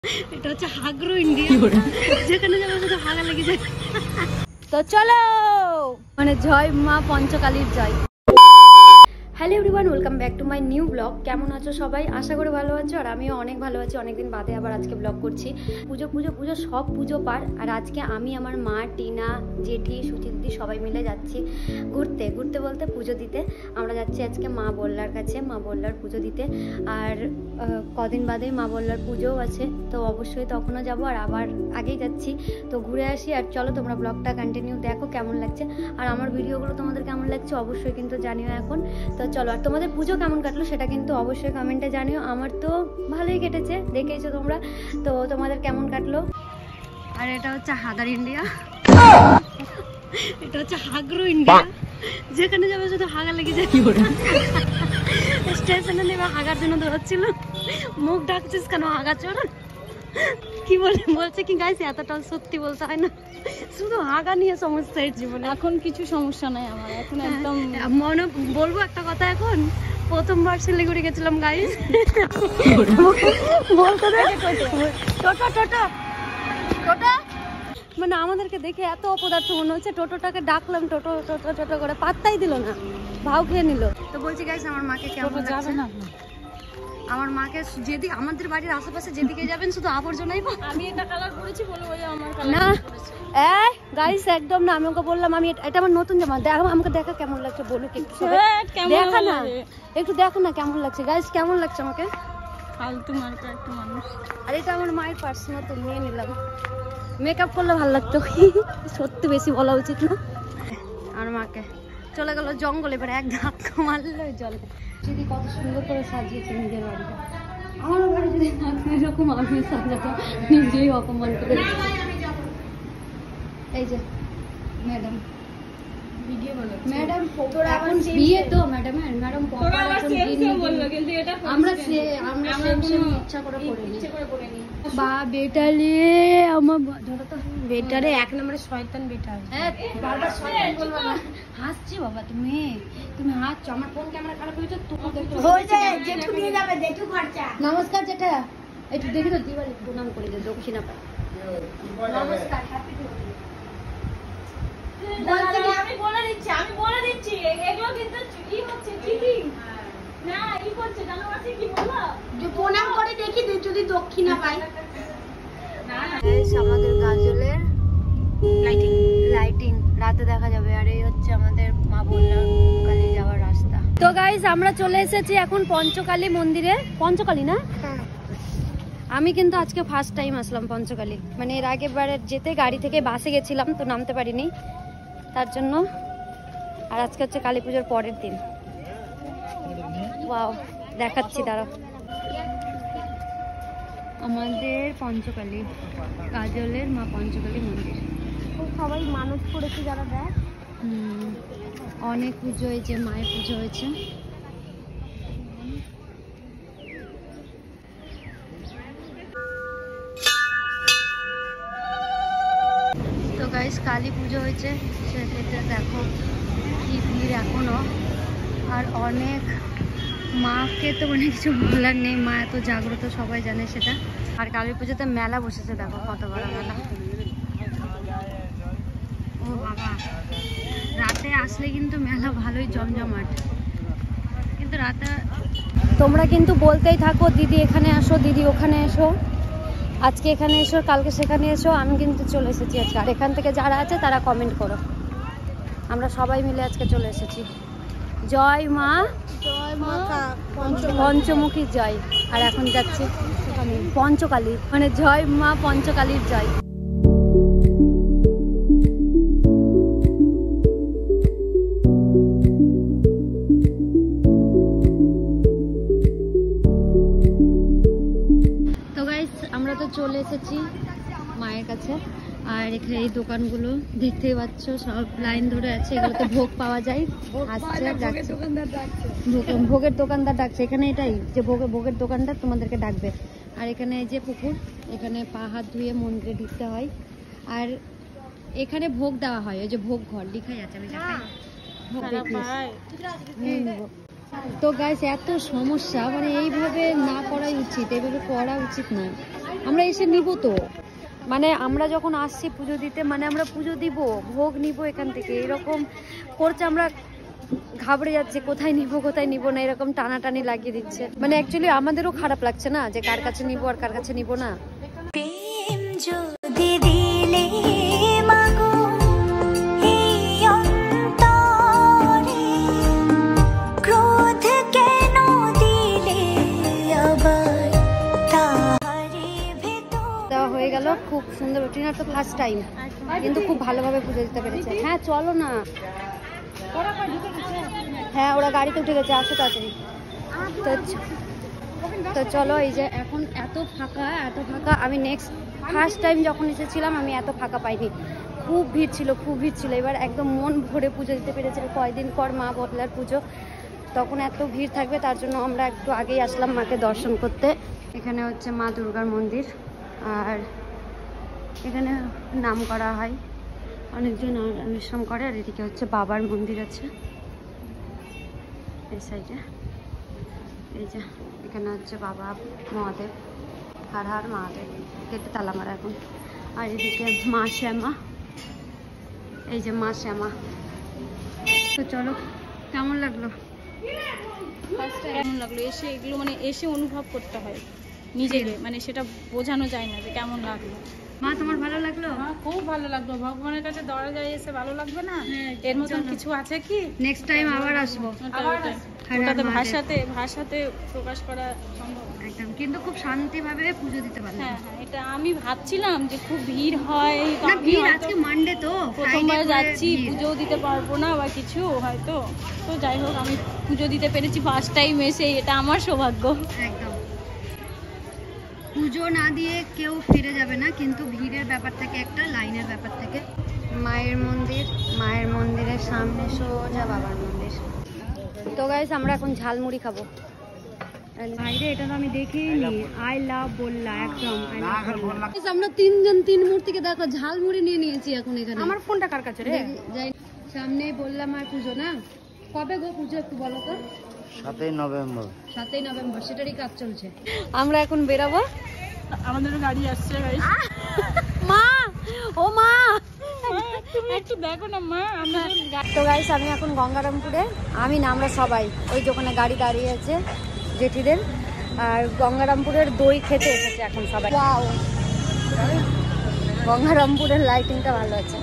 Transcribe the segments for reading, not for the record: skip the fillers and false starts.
এটা হচ্ছে হাগরু ইন্ডিয়া, যেখানে যাবো শুধু হাগা লেগে যায়। তো চলো, মানে জয় মা পঞ্চকালীর জয়। Hello everyone, welcome back to my new blog. কেমন আছো সবাই? আশা করি ভালো আছো, আর আমিও অনেক ভালো আছি। অনেকদিন বাদে আবার আজকে ব্লগ করছি। পুজো পুজো পুজো সব পুজো পার, আর আজকে আমি আমার মা, টিনা, জেঠি, সুচিদি সবাই মিলে যাচ্ছি ঘুরতে। ঘুরতে বলতে পুজো দিতে। আমরা যাচ্ছি আজকে মা বল্লার কাছে, মা বল্লার পুজো দিতে। আর কদিন বাদেই মা বল্লার পুজোও আছে, তো অবশ্যই তখনও যাবো। আর আবার আগেই যাচ্ছি, তো ঘুরে আসি। আর চলো তোমরা ব্লগটা কন্টিনিউ দেখো কেমন লাগছে, আর আমার ভিডিওগুলো তোমাদের কেমন লাগছে অবশ্যই কিন্তু জানিও এখন। তো চলো, আর তোমাদের পুজো কেমন কাটলো সেটা কিন্তু অবশ্যই কমেন্টে জানিও। আমার তো ভালোই কেটেছে, দেখেছো তোমরা, তো তোমাদের কেমন কাটলো। আর এটা হচ্ছে হাগার ইন্ডিয়া, এটা হচ্ছে হাগরু ইন্ডিয়া, যেখানে যাবে শুধু হাগা লেগে যায়। স্টেশনে নেবে হাগার জন্য দৌড়াচ্ছিল। মুখ ডাকছিস কেন হাগা চোর? কি বলছে কি গাইছে, এতটা সত্যি বলতে হয় না, শুধু হাগা নিয়ে সমস্যা এই জীবনে। এখন কিছু সমস্যা নাই আমার, এখন একদম মনে বলবো একটা কথা। এখন প্রথমবার শিলিগুড়ি গেছিলাম গাইস, বলতে টোটো টোটো টোটো, মানে আমাদেরকে দেখে এত অপদার্থ মনে হচ্ছে। টোটোটাকে ডাকলাম, টোটো টোটো টোটো করে পাত্তাই দিল না, ভাও খেয়ে নিল। তো বলছি গাইস আমার মাকে কেমন লাগছে না। আমার মাকে যেদিকে আমাদের বাড়ির আশেপাশে যেদিকে যাবেন শুধু আবর্জনাই। আমি এটা কালার করেছি বলে ওই আমার কালার না গাইস একদম না। আমি ওকে বললাম আমি এটা আমার নতুন জামা, দেখো আমাকে দেখা কেমন লাগছে বলুক একটু, দেখা না একটু দেখো না কেমন লাগছে। গাইস কেমন লাগছে আমাকে? ফালতু মার্কা একটা মানুষ। আর এটা আমার মায়ের পার্স, নতুন নিয়ে নিলাম। মেকআপ করলে ভালো লাগতো, সত্যি বেশি বলা উচিত না। আর মাকে চলে গেল জঙ্গলে, এবার এক ধাক্কা মারলো জলে। যদি কত সুন্দর করে সাজিয়েছে নিজের বাড়িটা, আমার বাড়ি যদি এরকম আমি সাজাতো নিজেই অপমান করে। এই যে ম্যাডাম ম্যাডাম এখন বিয়ে তো ম্যাডামের, ম্যাডাম আমরা ইচ্ছা করে করিনি। বা বেটালে আমার ধরো তো বেটারে এক নম্বরে শয়তান বেটা। হ্যাঁ বারবার শয়তান বলবো না, হাসছি বাবা তুমি হাসছো। আমার ফোন ক্যামেরা খারাপ হয়েছে, তুমি দেখো হয়ে যায় জেঠু নিয়ে যাবে, জেঠু খরচা। নমস্কার জেঠা, একটু দেখি তো দিবারে প্রণাম করে দে, দক্ষিণা পায়। নমস্কার, হ্যাপি দিওয়ালি। আমি বলে দিচ্ছি এগুলো কিন্তু ই হচ্ছে ঠিকই না, ই করছে জানো আছে কি বলবো, যে প্রণাম করে দেখি যদি দক্ষিণা পাই। আমাদের গাজলের লাইটিং রাতে দেখা যাবে। আর এই হচ্ছে আমাদের মা বল্লার কালী যাওয়ার রাস্তা। তো গাইস আমরা চলে এসেছি এখন পঞ্চকালী মন্দিরে। পঞ্চকালী না, আমি কিন্তু আজকে ফার্স্ট টাইম আসলাম পঞ্চকালী। মানে এর আগের বারে যেতে গাড়ি থেকে বাসে গেছিলাম, তো নামতে পারিনি তার জন্য। আর আজকে হচ্ছে কালী পুজোর পরের দিন। ওয়াও, দেখাচ্ছি দাঁড়াও। আমাদের পঞ্চকালী, কাজলের মা পঞ্চকালী মন্দির। সবাই মানত করেছে যারা দেখ, অনেক পুজো হয়েছে, মায়ের পুজো হয়েছে। তো গাইস কালী পুজো হয়েছে, সেক্ষেত্রে দেখো কি ভিড় এখনো। আর অনেক, মাকে তো মানে কিছু বলার নেই, মা এত জাগ্রত সবাই জানে সেটা। আর কালী পুজোতে মেলা বসেছে, দেখো কত বড় মেলা। ও বাবা, রাতে আসলে কিন্তু মেলা ভালোই জমজমাট, কিন্তু রাতে তোমরা কিন্তু বলতেই থাকো দিদি এখানে আসো, দিদি ওখানে এসো, আজকে এখানে এসো, কালকে সেখানে এসো। আমি কিন্তু চলে এসেছি আজকে। আর এখান থেকে যারা আছে তারা কমেন্ট করো, আমরা সবাই মিলে আজকে চলে এসেছি। জয় মা, জয় মা পঞ্চমুখী জয়। আর এখন যাচ্ছি পঞ্চকালী, মানে জয় মা পঞ্চকালীর জয়। তো গাইস আমরা তো চলে এসেছি মায়ের কাছে। আর এখানে এই দোকানগুলো দেখতেই পাচ্ছ, সব লাইন ধরে আছে। এগুলোতে ভোগ পাওয়া যায়, আসছে যাচ্ছে, ভোগের দোকানদার ডাকছে। এখানে এটাই যে ভোগের দোকানদার তোমাদেরকে ডাকবে। আর এখানে এই যে পুকুর, এখানে পা হাত ধুয়ে মন্দিরে ঢুকতে হয়। আর এখানে ভোগ দেওয়া হয়, ওই যে ভোগ ঘর লেখাই আছে। আমি তো গাইস এত সমস্যা, মানে এইভাবে না করাই উচিত, এইভাবে করা উচিত নয়। আমরা এসে নিব তো, মানে আমরা যখন আসছি পুজো দিতে, মানে আমরা পুজো দিব, ভোগ নিব এখান থেকে, এরকম করছে। আমরা ঘাবড়ে যাচ্ছে কোথায় নিব না, এরকম টানাটানি লাগিয়ে দিচ্ছে। মানে অ্যাকচুয়ালি আমাদেরও খারাপ লাগছে না যে কার কাছে নিব আর কার কাছে নিব না। হয়ে গেল খুব সুন্দর। ট্রিনার তো ফার্স্ট টাইম, কিন্তু খুব ভালোভাবে পুজো দিতে পেরেছে। হ্যাঁ চলো না, হ্যাঁ ওরা গাড়িতে উঠে গেছে, আসো তাড়াতাড়ি। তো চলো, এই যে এখন এত ফাঁকা। আমি ফার্স্ট টাইম যখন এসেছিলাম আমি এত ফাঁকা পাইনি, খুব ভিড় ছিল। এবার একদম মন ভরে পুজো দিতে পেরেছে। কয়েকদিন পর মা বদলার পুজো, তখন এত ভিড় থাকবে, তার জন্য আমরা একটু আগেই আসলাম মাকে দর্শন করতে। এখানে হচ্ছে মা দুর্গার মন্দির, আর এখানে নাম করা হয়, অনেকজন অনুষ্ঠান করে। আর এদিকে হচ্ছে বাবার মন্দির আছে এই সাইডে। এই যে এখানে হচ্ছে বাবা মহাদেব, হার হার মহাদেব, গেটে তালা মারা এখন। আর এদিকে মা শ্যামা, এই যে মা শ্যামা। তো চলো, কেমন লাগলো? কেমন লাগলো এসে? এগুলো মানে এসে অনুভব করতে হয় নিজেকে, মানে সেটা বোঝানো যায় না যে কেমন লাগলো। মা তোমার ভালো লাগলো? খুব ভালো লাগলো। ভগবানের কাছে দরজায় এসে ভালো লাগবে না? এর মতন কিছু আছে কি? নেক্সট টাইম আবার আসবো। ওটাতে ভাষাতে প্রকাশ করা সম্ভব একদম, কিন্তু খুব শান্তিভাবে পুজো দিতে পারলাম। হ্যাঁ, এটা আমি ভাবছিলাম যে খুব ভিড় হয়, না ভিড় আজকে মানডে তো প্রথমবার যাচ্ছি, পুজো দিতে পারবো না বা কিছু হয়তো। তো যাই হোক, আমি পুজো দিতে পেরেছি ফার্স্ট টাইম এসে, এটা আমার সৌভাগ্য। একদম, পুজো না দিয়ে কেউ ফিরে যাবে না, কিন্তু ভিড়ের ব্যাপার থেকে, একটা লাইনের ব্যাপার থেকে। মায়ের মন্দিরের সামনে সোজা বাবার মন্দির। তো গাইস, আমরা এখন ঝালমুড়ি খাবো। বাইরে এটা তো আমি দেখিনি, আই লাভ বললা একদম। আমরা তিনজন তিন মূর্তিকে দেখো ঝালমুড়ি নিয়ে নিয়েছি এখন এখানে। আমার ফোনটা কার কাছে রে? সামনে বললাম আর পুজো না, কবে গো পুজো একটু বলো তো? 7ই নভেম্বর। 7ই নভেম্বর, সেটারই কাজ চলছে। আমরা এখন বেরাবো, আমাদের গাড়ি আসছে। মা, ও মা তুমি একটু দেখো না মা। তো গাইস, আমি এখন গঙ্গারামপুরে, আমি না আমরা সবাই ওই যে ওখানে গাড়ি দাঁড়িয়ে আছে জেঠিদের, আর গঙ্গারামপুরের দই খেতে এসেছে এখন সবাই। ওয়াও, গঙ্গারামপুরের লাইটিংটা ভালো আছে।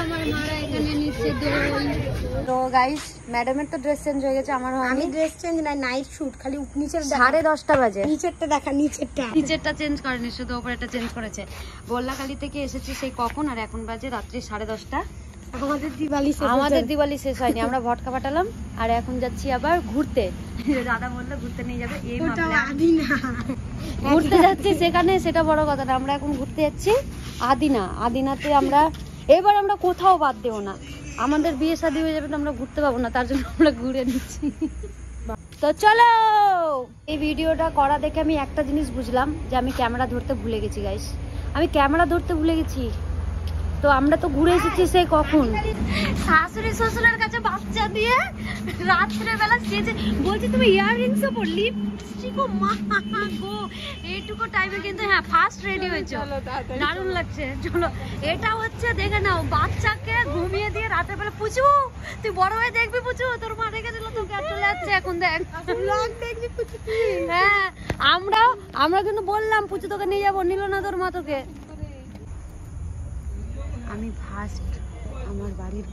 আমার মারা এখানে নিচে দই। তো গাইস, ম্যাডামের তো ড্রেস চেঞ্জ হয়ে গেছে, আমার আমি ড্রেস চেঞ্জ না, নাইট শুট, খালি নিচের 10:30 বাজে। নিচেরটা দেখা, নিচেরটা চেঞ্জ করেনি, শুধু ওপরেরটা চেঞ্জ করেছে। বল্লাখালি থেকে এসেছি সেই কখন, আর এখন বাজে রাত্রি 10:30। আমাদের দিওয়ালি শেষ হয়নি, আমরা ভটকা পাঠালাম আর এখন যাচ্ছি আবার ঘুরতে। দাদা বললো ঘুরতে নিয়ে যাবে, এই ঘুরতে যাচ্ছি সেখানে, সেটা বড় কথা না। আমরা এখন ঘুরতে যাচ্ছি আদিনাতে। এবার আমরা কোথাও বাদ দেবো না, আমাদের বিয়ে শাদী হয়ে যাবে তো আমরা ঘুরতে পাবো না, তার জন্য আমরা ঘুরে নিচ্ছি। তো চলো, এই ভিডিওটা করা দেখে আমি একটা জিনিস বুঝলাম, যে আমি ক্যামেরা ধরতে ভুলে গেছি গাইস। আমি ক্যামেরা ধরতে ভুলে গেছি। তো আমরা তো ঘুরে এসেছি সেই কখন, শাশুড়ি শ্বশুরের কাছে বাচ্চা দিয়ে রাত্রে বেলা সেজে বলছি তুমি ইয়াররিংসও পর, লিপস্টিকও, মা গো এইটুকু টাইমে কিন্তু হ্যাঁ ফার্স্ট রেডি হয়েছে, দারুণ লাগছে। চলো, এটা হচ্ছে দেখে নাও, বাচ্চাকে ঘুমিয়ে দিয়ে রাতের বেলা, পুচু তুই বড় হয়ে দেখবি, পুচু তোর মা রেখে দিল তোকে আর চলে যাচ্ছে এখন, দেখ ব্লগ দেখবি পুচু। হ্যাঁ, আমরা কিন্তু বললাম পুচু তোকে নিয়ে যাবো, নিল না তোর মা তোকে। আমি ফার্স্ট, আমার বাড়ির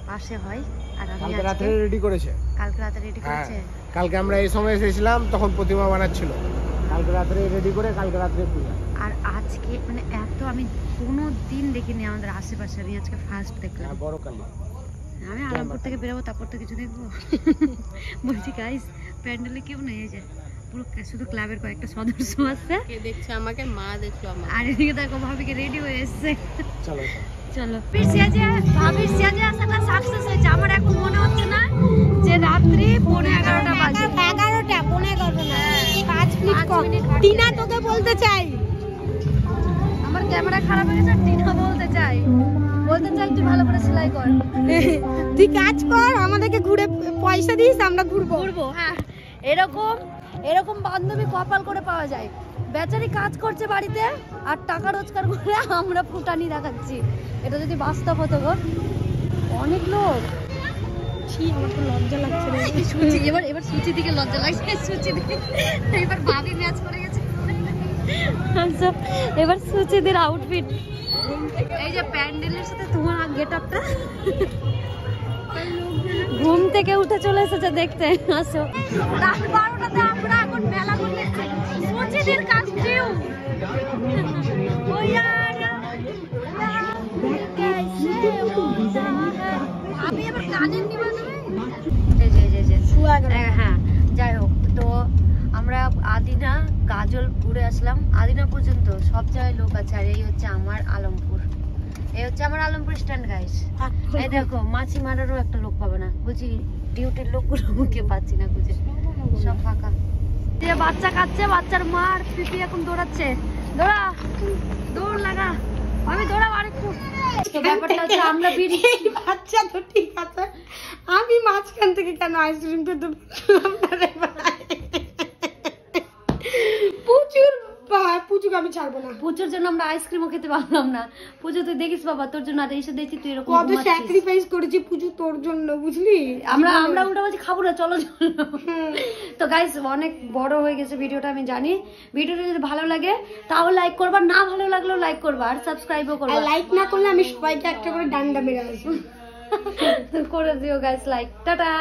পাশে হয়, আর আমি কালকে রাতে রেডি করেছে। কালকে রাতে রেডি করেছে। কালকে আমরা এই সময় এসেছিলাম, তখন প্রতিমা বানাচ্ছিল। কালকে রাতে রেডি করে কালকে রাতে পূজা। আর আজকে মানে এত আমি কোনো দিন দেখিনি আমাদের আশেপাশে, আমি আজকে ফার্স্ট দেখলাম। বড় কালী, আমি আরামপুর থেকে বেরোবো, তারপর তো কিছু দেখবো। বলছি গাইস, প্যান্ডেলে কেউ নেই, এই যে পুরো শুধু ক্লাবের কয়েকটা সদস্য আছে। কে দেখছে আমাকে? মা দেখলো আমাকে। আর এদিকে দেখো ভাবিকে রেডি হয়ে এসছে। চলো চলো, ভাবির সিয়াজে আসাটা সাকসেস হয়েছে। আমার এখন মনে হচ্ছে না যে রাত্রি 11:30 বাজে। 11:15 না, 5 মিনিট কম। টিনা তোকে বলতে চাই, আমার ক্যামেরা খারাপ হয়ে গেছে, টিনা বলতে চাই তুই ভালো করে সেলাই কর, তুই কাজ কর, আমাদেরকে ঘুরে পয়সা দিস, আমরা ঘুরবো। হ্যাঁ, এরকম বান্ধবী কপাল করে পাওয়া যায়। বেচারি কাজ করছে বাড়িতে আর টাকা রোজগার করে আমরা ফুটানি দেখাচ্ছি। এটা যদি বাস্তব হতো গো, অনেক লোক। আমার তো লজ্জা লাগছে রে। সুচি এবার সুচি দিকে লজ্জা লাগছে, সুচি দিকে এবার ভাবি ম্যাচ করে গেছে। আচ্ছা এবার সুচিদের আউটফিট, এই যে প্যান্ডেলের সাথে তোমার গেটআপটা, ঘুম থেকে উঠে চলে এসেছে দেখতে। আসো রাত 12টাতে আমরা এখন মেলা করতে সুচিদের কস্টিউম। আমি এবার গানের নিবাস হ্যাঁ। যাই হোক, তো আমরা আদিনা গাজল ঘুরে আসলাম। আদিনা পর্যন্ত সব জায়গায় লোক আছে। আর এই হচ্ছে আমার আলমপুর, এই হচ্ছে আমার আলমপুর স্ট্যান্ড গাইস। এই দেখো মাছি মারারও একটা লোক পাবে না, বুঝি ডিউটির লোকগুলো মুখে পাচ্ছি না, বুঝে সব ফাঁকা। যে বাচ্চা খাচ্ছে, বাচ্চার মা আর পিপি এখন দৌড়াচ্ছে। দৌড়া, দৌড় লাগা, আমি দৌড়াবো আরেকটু। তো ব্যাপারটা হচ্ছে আমরা বিড়ি আচ্ছা তো ঠিক আছে, আমি মাঝখান থেকে কেন আইসক্রিম খেতে বললাম না রে ভাই? পুচুকে আমি ছাড়বো না। পুজোর জন্য আমরা আইসক্রিমও খেতে পারলাম না। পুজো তুই দেখিস বাবা, তোর জন্য আর এসে দেখছি তুই এরকম কত স্যাক্রিফাইস করেছি পুজো তোর জন্য, বুঝলি? আমরা উল্টা বলছি খাবো না, চলো চলো। তো গাইস অনেক বড় হয়ে গেছে ভিডিওটা, আমি জানি। ভিডিওটা যদি ভালো লাগে তাহলে লাইক করবা, না ভালো লাগলেও লাইক করবা আর সাবস্ক্রাইবও করবা। আর লাইক না করলে আমি সবাইকে একটা করে ডান্ডা মেরে আসবো। করে দিও গাইস লাইক। টাটা।